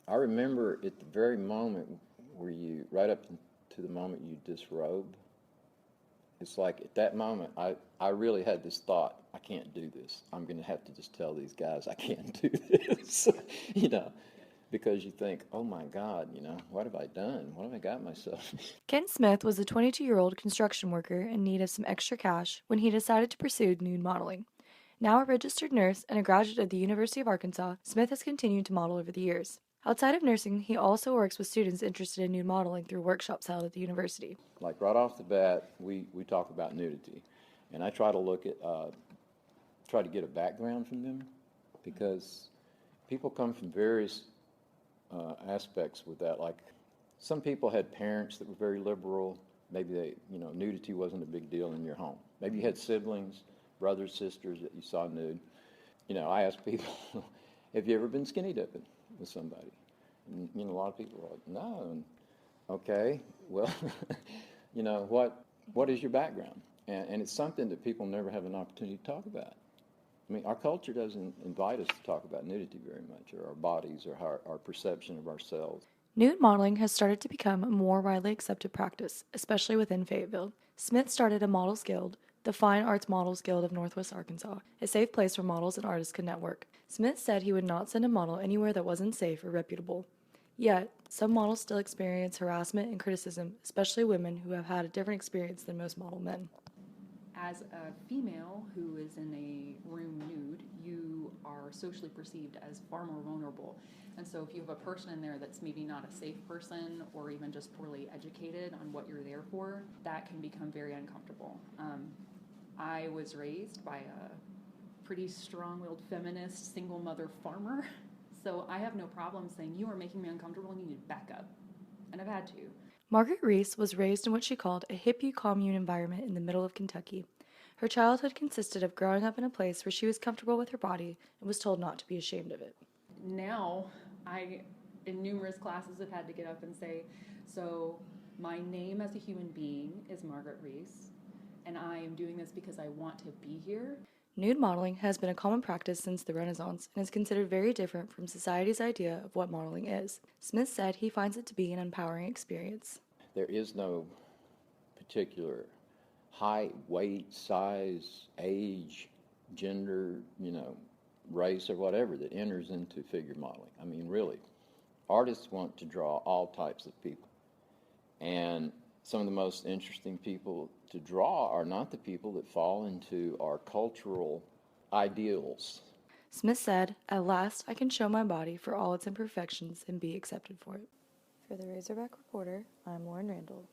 I remember at the very moment where right up to the moment you disrobe, it's like at that moment, I really had this thought, I can't do this. I'm going to have to just tell these guys I can't do this, you know, because you think, oh my God, what have I done? What have I got myself? Ken Smith was a 22-year-old construction worker in need of some extra cash when he decided to pursue nude modeling. Now a registered nurse and a graduate of the University of Arkansas, Smith has continued to model over the years. Outside of nursing, he also works with students interested in nude modeling through workshops held at the university. Like right off the bat, we talk about nudity, and I try to try to get a background from them, because people come from various aspects with that. Like some people had parents that were very liberal. Maybe nudity wasn't a big deal in your home. Maybe you had siblings, brothers, sisters that you saw nude. I ask people, have you ever been skinny dipping with somebody? And, a lot of people are like, no. And, okay, well, what is your background? And it's something that people never have an opportunity to talk about. I mean, our culture doesn't invite us to talk about nudity very much, or our bodies, or our perception of ourselves. Nude modeling has started to become a more widely accepted practice, especially within Fayetteville. Smith started a Models Guild, the Fine Arts Models Guild of Northwest Arkansas, a safe place where models and artists could network. Smith said he would not send a model anywhere that wasn't safe or reputable. Yet, some models still experience harassment and criticism, especially women who have had a different experience than most model men. As a female who is in a room nude, you are socially perceived as far more vulnerable. And so if you have a person in there that's maybe not a safe person, or even just poorly educated on what you're there for, that can become very uncomfortable. I was raised by a pretty strong-willed feminist single mother farmer, so I have no problem saying, you are making me uncomfortable and you need to back up. And I've had to. Margaret Reese was raised in what she called a hippie commune environment in the middle of Kentucky. Her childhood consisted of growing up in a place where she was comfortable with her body and was told not to be ashamed of it. Now, I, in numerous classes, have had to get up and say, so my name as a human being is Margaret Reese, and I am doing this because I want to be here. Nude modeling has been a common practice since the Renaissance and is considered very different from society's idea of what modeling is. Smith said he finds it to be an empowering experience. There is no particular height, weight, size, age, gender, race, or whatever that enters into figure modeling. I mean, really, artists want to draw all types of people. And some of the most interesting people to draw are not the people that fall into our cultural ideals. Smith said, "At last I can show my body for all its imperfections and be accepted for it." For the Razorback Reporter, I'm Lauren Randall.